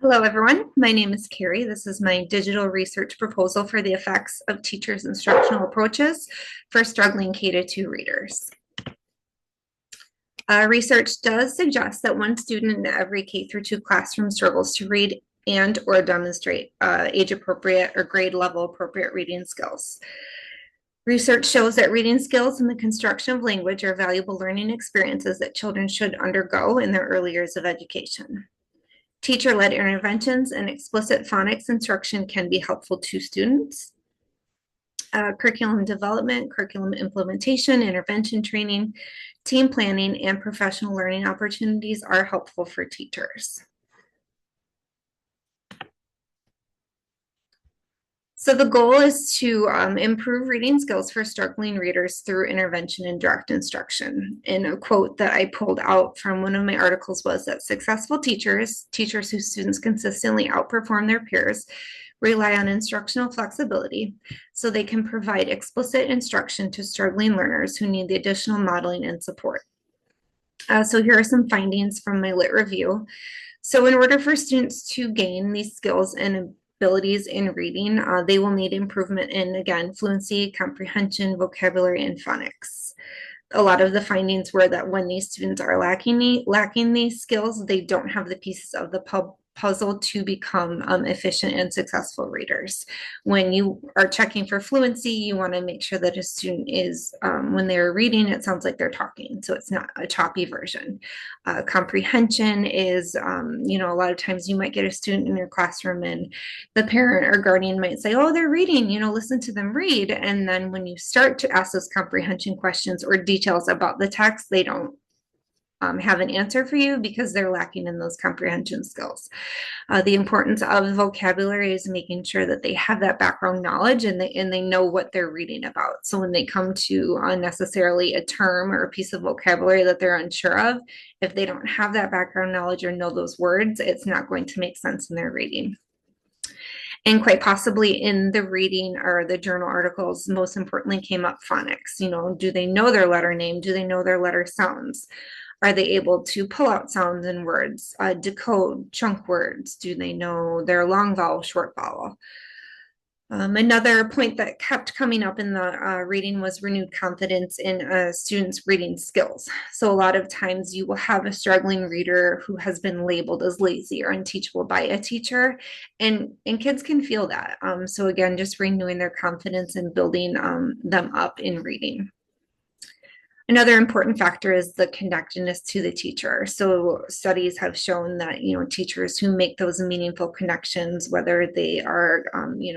Hello, everyone. My name is Carrie. This is my digital research proposal for the effects of teachers' instructional approaches for struggling K-2 readers. Research does suggest that one student in every K-2 classroom struggles to read and or demonstrate age-appropriate or grade-level appropriate reading skills. Research shows that reading skills and the construction of language are valuable learning experiences that children should undergo in their early years of education. Teacher-led interventions and explicit phonics instruction can be helpful to students. Curriculum development, curriculum implementation, intervention training, team planning, and professional learning opportunities are helpful for teachers. So the goal is to improve reading skills for struggling readers through intervention and direct instruction. And a quote that I pulled out from one of my articles was that successful teachers whose students consistently outperform their peers, rely on instructional flexibility so they can provide explicit instruction to struggling learners who need the additional modeling and support. So here are some findings from my lit review. So in order for students to gain these skills and abilities in reading, they will need improvement in, again, fluency, comprehension, vocabulary, and phonics. A lot of the findings were that when these students are lacking these skills, they don't have the pieces of the puzzle to become efficient and successful readers. When you are checking for fluency, you want to make sure that a student is, when they're reading, it sounds like they're talking, so it's not a choppy version. Comprehension is, a lot of times you might get a student in your classroom and the parent or guardian might say, oh, they're reading, listen to them read. And then when you start to ask those comprehension questions or details about the text, they don't have an answer for you because they're lacking in those comprehension skills. The importance of vocabulary is making sure that they have that background knowledge and they know what they're reading about. So when they come to necessarily a term or a piece of vocabulary that they're unsure of, if they don't have that background knowledge or know those words, it's not going to make sense in their reading. And quite possibly in the reading or the journal articles, most importantly came up phonics. Do they know their letter name? Do they know their letter sounds? Are they able to pull out sounds in words, decode chunk words? Do they know their long vowel, short vowel? Another point that kept coming up in the reading was renewed confidence in students' reading skills. So a lot of times you will have a struggling reader who has been labeled as lazy or unteachable by a teacher, and kids can feel that. So again, just renewing their confidence and building them up in reading. Another important factor is the connectedness to the teacher. So studies have shown that, teachers who make those meaningful connections, whether they are,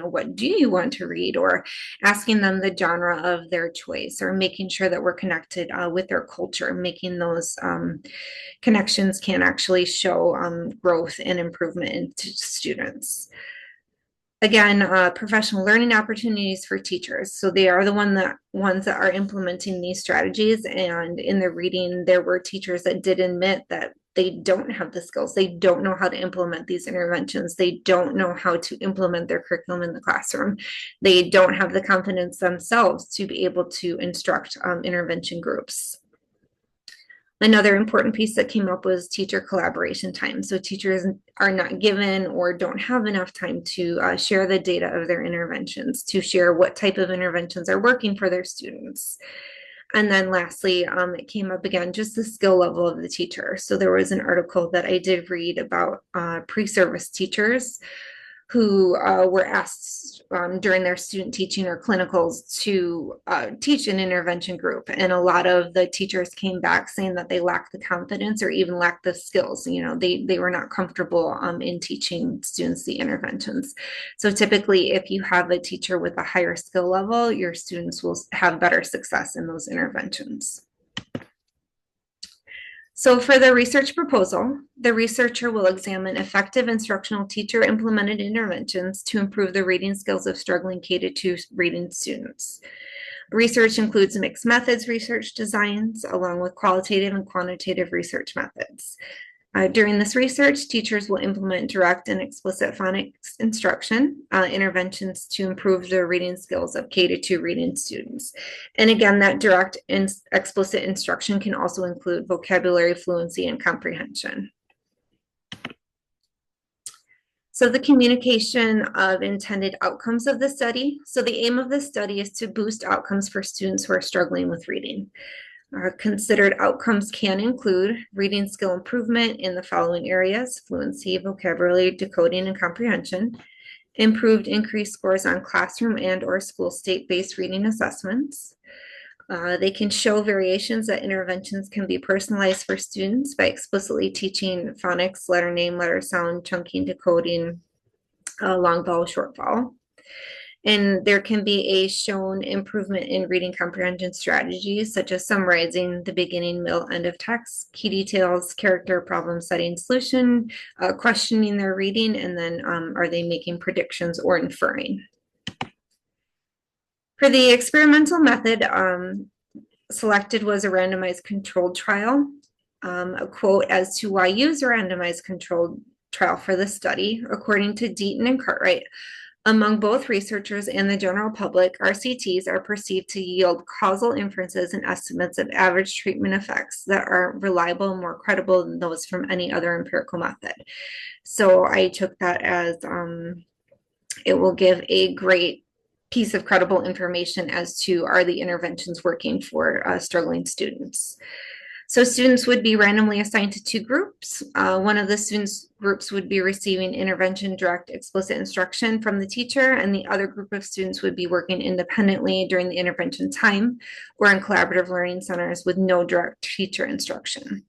what do you want to read, or asking them the genre of their choice, or making sure that we're connected with their culture, making those connections can actually show growth and improvement in students. Again, professional learning opportunities for teachers. So they are the ones that are implementing these strategies. And in the reading, there were teachers that did admit that they don't have the skills. They don't know how to implement these interventions. They don't know how to implement their curriculum in the classroom. They don't have the confidence themselves to be able to instruct intervention groups. Another important piece that came up was teacher collaboration time. So teachers are not given or don't have enough time to share the data of their interventions, to share what type of interventions are working for their students. And then lastly, it came up again, just the skill level of the teacher. So there was an article that I did read about pre-service teachers who were asked during their student teaching or clinicals to teach an intervention group. And a lot of the teachers came back saying that they lacked the confidence or even lacked the skills. They were not comfortable in teaching students the interventions. So typically, if you have a teacher with a higher skill level, your students will have better success in those interventions. So for the research proposal, the researcher will examine effective instructional teacher implemented interventions to improve the reading skills of struggling K-2 reading students. Research includes mixed methods research designs along with qualitative and quantitative research methods. During this research, teachers will implement direct and explicit phonics instruction interventions to improve the reading skills of K-2 reading students. And again, that direct and explicit instruction can also include vocabulary, fluency, and comprehension. So the communication of intended outcomes of the study. So the aim of the study is to boost outcomes for students who are struggling with reading. Considered outcomes can include reading skill improvement in the following areas: fluency, vocabulary, decoding, and comprehension; improved increased scores on classroom and or school state-based reading assessments. They can show variations that interventions can be personalized for students by explicitly teaching phonics, letter name, letter sound, chunking, decoding, long vowel, short vowel. And there can be a shown improvement in reading comprehension strategies, such as summarizing the beginning, middle, end of text, key details, character, problem setting, solution, questioning their reading, and then are they making predictions or inferring. For the experimental method, selected was a randomized controlled trial. A quote as to why use a randomized controlled trial for the study: according to Deaton and Cartwright, among both researchers and the general public, RCTs are perceived to yield causal inferences and estimates of average treatment effects that are reliable and more credible than those from any other empirical method. So I took that as it will give a great piece of credible information as to, are the interventions working for struggling students. So students would be randomly assigned to two groups. One of the students groups would be receiving intervention, direct, explicit instruction from the teacher, and the other group of students would be working independently during the intervention time or in collaborative learning centers with no direct teacher instruction.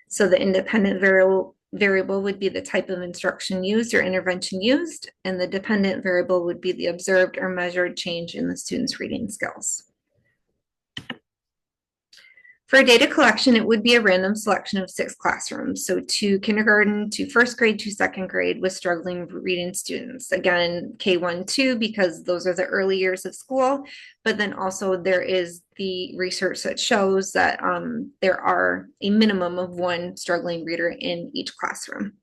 So the independent variable would be the type of instruction used or intervention used, and the dependent variable would be the observed or measured change in the student's reading skills. For data collection, it would be a random selection of 6 classrooms. So 2 kindergarten, 2 first grade, 2 second grade with struggling reading students. Again, K1, 2, because those are the early years of school. But then also there is the research that shows that there are a minimum of 1 struggling reader in each classroom.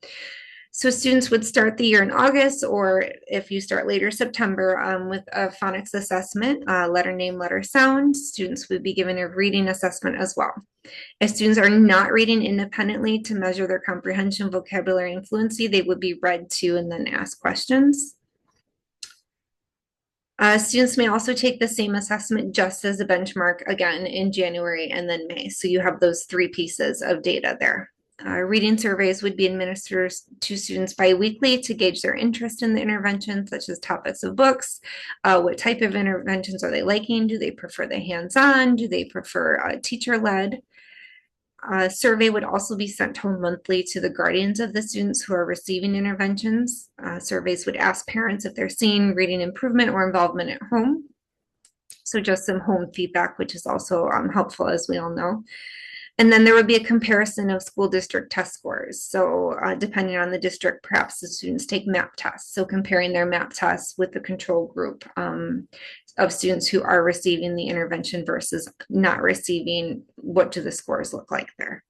So students would start the year in August, or if you start later, September, with a phonics assessment, letter name, letter sound. Students would be given a reading assessment as well. If students are not reading independently to measure their comprehension, vocabulary, and fluency, they would be read to and then asked questions. Students may also take the same assessment just as a benchmark again in January and then May. So you have those 3 pieces of data there. Reading surveys would be administered to students biweekly to gauge their interest in the intervention, such as topics of books, what type of interventions are they liking, do they prefer the hands-on, do they prefer teacher-led. Survey would also be sent home monthly to the guardians of the students who are receiving interventions. Surveys would ask parents if they're seeing reading improvement or involvement at home. So just some home feedback, which is also helpful, as we all know. And then there would be a comparison of school district test scores. So depending on the district, perhaps the students take MAP tests. So comparing their MAP tests with the control group of students who are receiving the intervention versus not receiving, what do the scores look like there?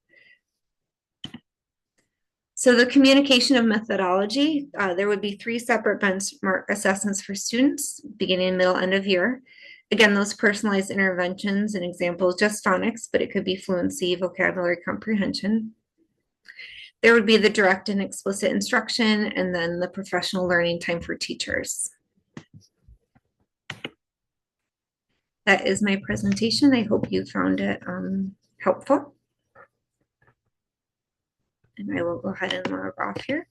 So the communication of methodology, there would be 3 separate benchmark assessments for students, beginning, middle, end of year. Again, those personalized interventions and examples, just phonics, but it could be fluency, vocabulary, comprehension. There would be the direct and explicit instruction, and then the professional learning time for teachers. That is my presentation. I hope you found it helpful. And I will go ahead and log off here.